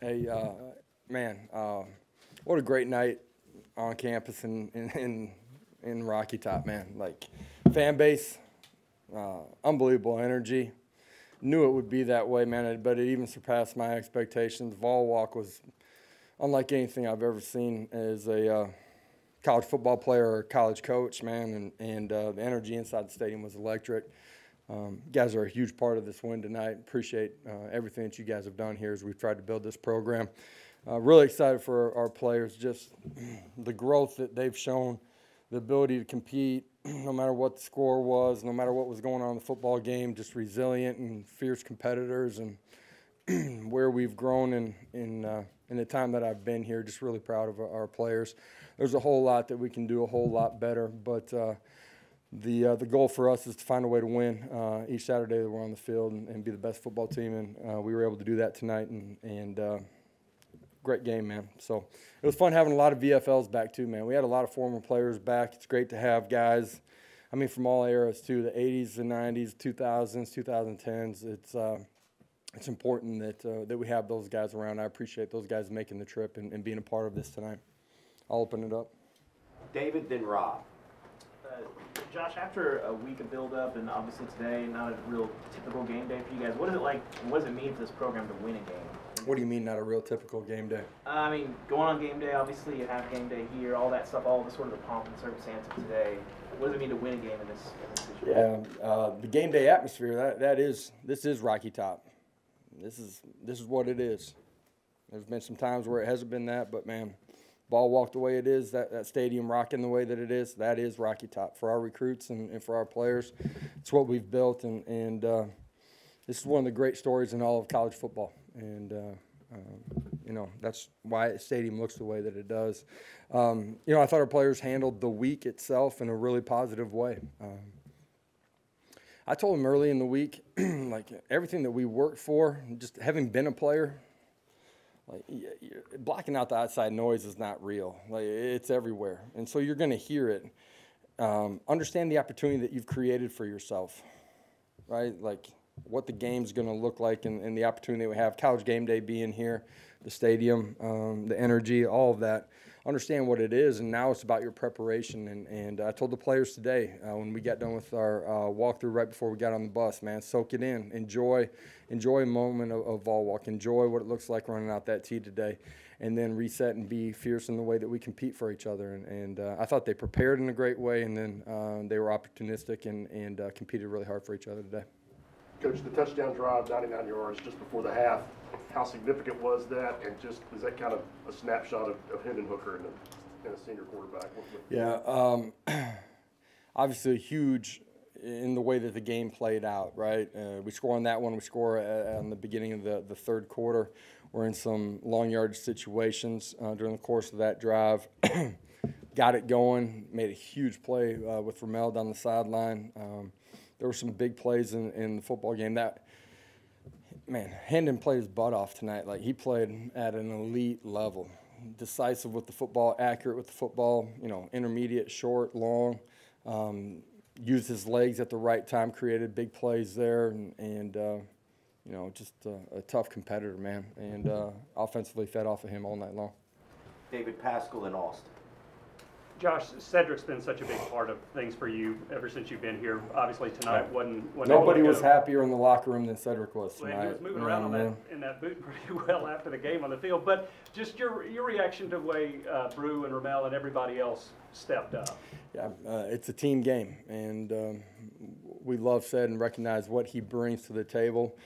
Hey, man, what a great night on campus in Rocky Top, man. Like, fan base, unbelievable energy. Knew it would be that way, man, but it even surpassed my expectations. Vol Walk was unlike anything I've ever seen as a college football player or college coach, man, and the energy inside the stadium was electric. You guys are a huge part of this win tonight. Appreciate everything that you guys have done here as we've tried to build this program. Really excited for our players, just the growth that they've shown, the ability to compete no matter what the score was, no matter what was going on in the football game, just resilient and fierce competitors, and where we've grown in the time that I've been here. Just really proud of our players. There's a whole lot that we can do a whole lot better, but the goal for us is to find a way to win each Saturday that we're on the field and be the best football team, and we were able to do that tonight, and great game, man. So it was fun having a lot of VFLs back too, man. We had a lot of former players back. It's great to have guys, I mean, from all eras too, the 80s, the 90s, 2000s, 2010s. It's important that we have those guys around. I appreciate those guys making the trip and being a part of this tonight. I'll open it up. David, then Rob. Josh, after a week of build-up and obviously today, not a real typical game day for you guys, what is it like, what does it mean for this program to win a game? What do you mean not a real typical game day? I mean, going on game day, obviously you have game day here, all that stuff, all the sort of the pomp and circumstance of today. What does it mean to win a game in this situation? Yeah, the game day atmosphere, this is Rocky Top. This is what it is. There's been some times where it hasn't been that, but man, ball walk the way it is, that stadium rocking the way that it is, that is Rocky Top for our recruits and for our players. It's what we've built, and this is one of the great stories in all of college football. And you know, that's why the stadium looks the way that it does. You know, I thought our players handled the week itself in a really positive way. I told them early in the week, like everything that we worked for, just having been a player, like blocking out the outside noise is not real. Like it's everywhere, and so you're going to hear it. Understand the opportunity that you've created for yourself, right? Like what the game's going to look like, and the opportunity we have. College game day being here, the stadium, the energy, all of that. Understand what it is, and now it's about your preparation. And I told the players today when we got done with our walkthrough right before we got on the bus, man, soak it in, enjoy a moment of ball walk, enjoy what it looks like running out that tee today, and then reset and be fierce in the way that we compete for each other. And I thought they prepared in a great way, and then they were opportunistic and competed really hard for each other today. Coach, the touchdown drive, 99 yards just before the half, how significant was that? And just is that kind of a snapshot of Hendon Hooker and a senior quarterback? Yeah, obviously huge in the way that the game played out, right? We score on that one. We score on the beginning of the third quarter. We're in some long yardage situations during the course of that drive. Got it going, made a huge play with Ramel down the sideline. There were some big plays in the football game. Man, Hendon played his butt off tonight. Like, he played at an elite level. Decisive with the football, accurate with the football, you know, intermediate, short, long. Used his legs at the right time, created big plays there, and you know, just a tough competitor, man. And offensively fed off of him all night long. David Pascal in Austin. Josh, Cedric's been such a big part of things for you ever since you've been here. Obviously tonight wasn't Nobody was happier in the locker room than Cedric was tonight. Well, he was moving around in that boot pretty well after the game on the field. But just your reaction to the way Brew and Ramel and everybody else stepped up. Yeah, it's a team game, and we love Ced and recognize what he brings to the table.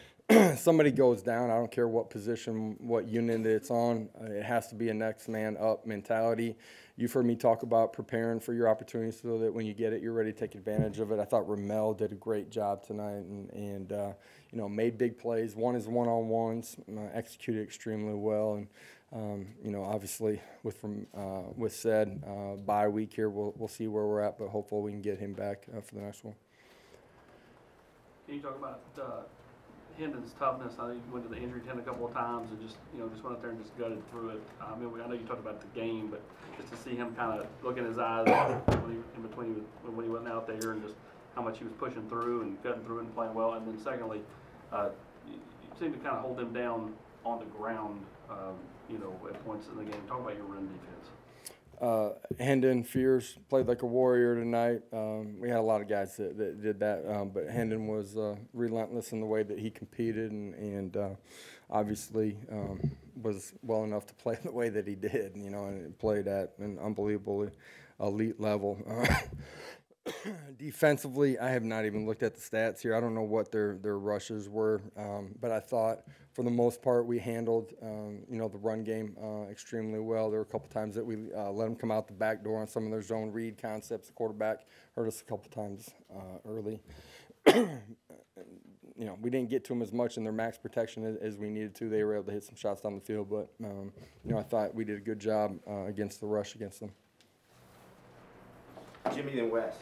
Somebody goes down, I don't care what position, what unit it's on, it has to be a next man up mentality. You've heard me talk about preparing for your opportunities so that when you get it, you're ready to take advantage of it. I thought Ramel did a great job tonight and you know, made big plays, won his one-on-ones, executed extremely well. And you know, obviously with Ced, bye week here, we'll see where we're at, but hopefully we can get him back for the next one. Can you talk about Hendon's toughness? I think he went to the injury tent a couple of times and just went out there and just gutted through it. I know you talked about the game, but just to see him kind of look in his eyes in between when he wasn't out there, and just how much he was pushing through and cutting through and playing well. And then secondly, you seemed to kind of hold him down on the ground, you know, at points in the game. Talk about your run defense. Hendon Fierce played like a warrior tonight. We had a lot of guys that did that, but Hendon was relentless in the way that he competed, and obviously was well enough to play the way that he did, you know, and played at an unbelievably elite level. Defensively, I have not even looked at the stats here. I don't know what their rushes were, but I thought for the most part we handled you know, the run game extremely well. There were a couple times that we let them come out the back door on some of their zone read concepts. The quarterback hurt us a couple times early. You know, we didn't get to them as much in their max protection as we needed to. They were able to hit some shots down the field, but you know, I thought we did a good job against the rush against them. Jimmy and Wes.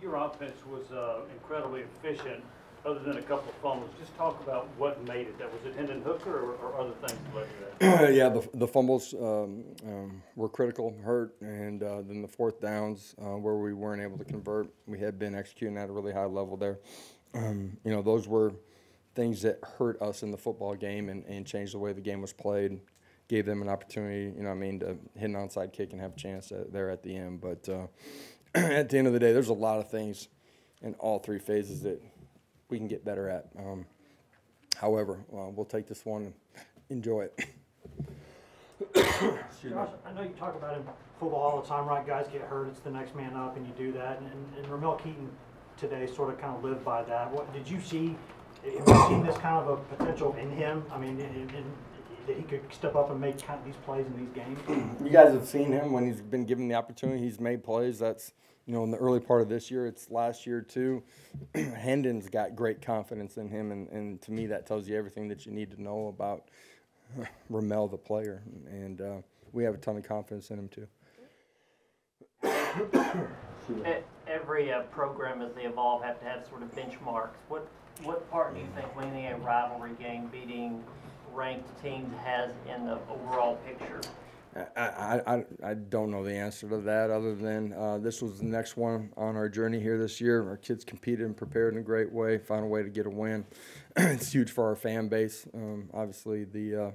Your offense was incredibly efficient, other than a couple of fumbles. Just talk about what made it. Was it Hendon Hooker or other things that led to that? Yeah, the fumbles were critical, hurt, and then the fourth downs where we weren't able to convert. We had been executing at a really high level there. You know, those were things that hurt us in the football game and changed the way the game was played. Gave them an opportunity, you know what I mean, to hit an onside kick and have a chance there at the end. But at the end of the day, there's a lot of things in all three phases that we can get better at. However, we'll take this one and enjoy it. Josh, I know you talk about in football all the time, right? Guys get hurt, it's the next man up, and you do that. And Ramel Keaton today sort of kind of lived by that. What did you see? Have you seen this kind of a potential in him? I mean, that he could step up and make kind of these plays in these games? You guys have seen him when he's been given the opportunity. He's made plays. That's, you know, in the early part of this year. It's last year too. Hendon's got great confidence in him, and to me that tells you everything that you need to know about Ramel the player. And we have a ton of confidence in him too. Every program as they evolve have to have sort of benchmarks. What part do you think winning a rivalry game, beating ranked teams, has in the overall picture? I don't know the answer to that, other than this was the next one on our journey here this year. Our kids competed and prepared in a great way, found a way to get a win. It's huge for our fan base. Obviously, the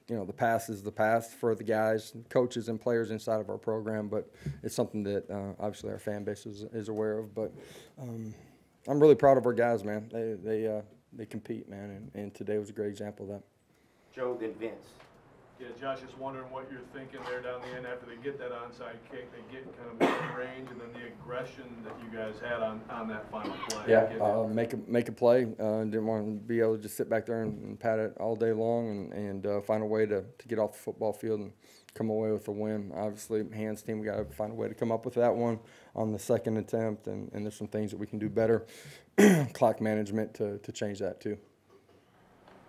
the past is the past for the guys, coaches, and players inside of our program, but it's something that obviously our fan base is aware of. But I'm really proud of our guys, man. They compete, man, and today was a great example of that. Joe, then Vince. Yeah, Josh, just wondering what you're thinking there down the end after they get that onside kick, they get kind of more range, and then the aggression that you guys had on that final play. Yeah, make a play. Didn't want to be able to just sit back there and pat it all day long, and find a way to get off the football field and come away with a win. Obviously, Hans team, we got to find a way to come up with that one on the second attempt, and there's some things that we can do better. Clock management to change that too.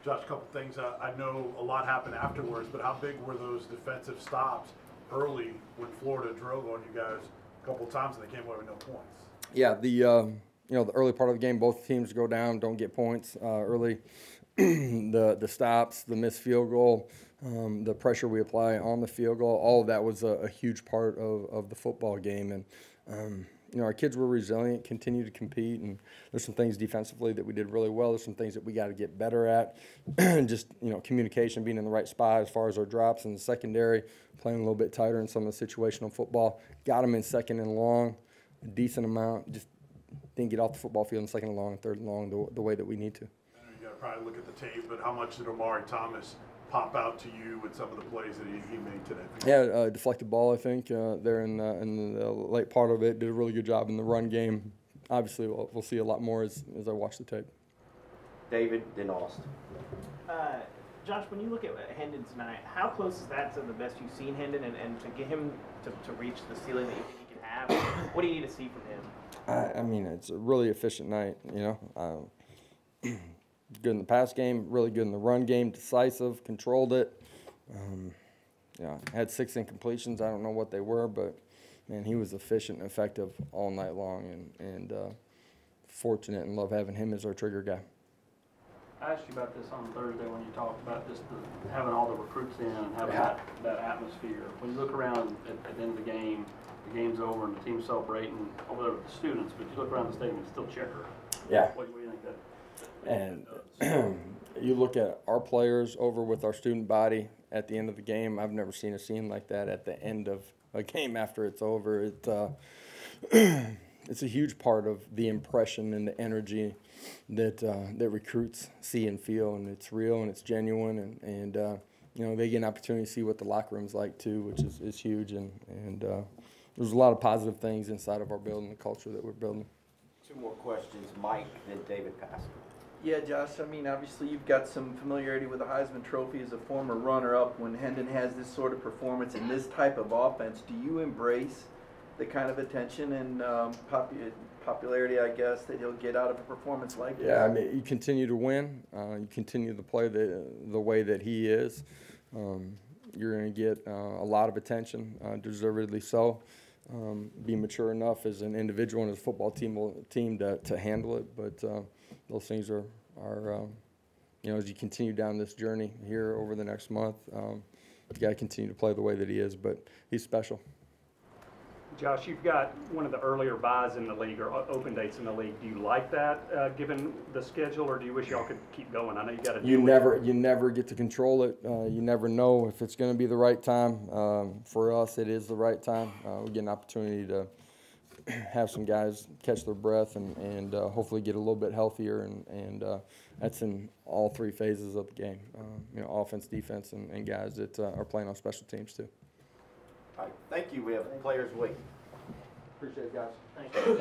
Josh, a couple things. I know a lot happened afterwards, but how big were those defensive stops early when Florida drove on you guys a couple of times and they came away with no points? Yeah, the early part of the game, both teams go down, don't get points early. The stops, the missed field goal, the pressure we apply on the field goal, all of that was a huge part of the football game. And our kids were resilient, continue to compete, and there's some things defensively that we did really well. There's some things that we got to get better at. Just, communication, being in the right spot as far as our drops in the secondary, playing a little bit tighter in some of the situational football. Got them in second and long, a decent amount. Just didn't get off the football field in second and long and third and long the way that we need to. I know you got to probably look at the tape, but how much did Omari Thomas pop out to you with some of the plays that he made today? Yeah, deflected ball, I think, there in the late part of it. Did a really good job in the run game. Obviously, we'll see a lot more as I watch the tape. David, then Austin. Josh, when you look at Hendon tonight, how close is that to the best you've seen Hendon, and to get him to reach the ceiling that you think he can have? What do you need to see from him? I mean, it's a really efficient night, Good in the pass game, really good in the run game, decisive, controlled it. Had 6 incompletions. I don't know what they were, but, man, he was efficient and effective all night long, and fortunate and love having him as our trigger guy. I asked you about this on Thursday when you talked about just having all the recruits in and having that atmosphere. When you look around at the end of the game's over and the team's celebrating over there with the students, but you look around the stadium, it's still checker. Yeah. What do you think that? And you look at our players over with our student body at the end of the game. I've never seen a scene like that at the end of a game after it's over. It's a huge part of the impression and the energy that that recruits see and feel, and it's real and it's genuine, and you know, they get an opportunity to see what the locker room's like too, which is huge, and there's a lot of positive things inside of our building, the culture that we're building. 2 more questions, Mike, then David Pascal. Yeah, Josh, I mean, obviously you've got some familiarity with the Heisman Trophy as a former runner-up. When Hendon has this sort of performance in this type of offense, do you embrace the kind of attention and popularity, I guess, that he'll get out of a performance like this? Yeah, I mean, you continue to win. You continue to play the way that he is. You're going to get a lot of attention, deservedly so. Be mature enough as an individual and as a football team to handle it. But those things are you know, as you continue down this journey here over the next month, you got to continue to play the way that he is. But he's special. Josh, you've got one of the earlier buys in the league, or open dates in the league. Do you like that, given the schedule, or do you wish y'all could keep going? I know you got to. You never get to control it. You never know if it's going to be the right time. For us, it is the right time. We get an opportunity to have some guys catch their breath and hopefully get a little bit healthier, and that's in all 3 phases of the game. You know, offense, defense, and guys that are playing on special teams too. All right, thank you. We have players waiting. Appreciate it, guys. Thank you.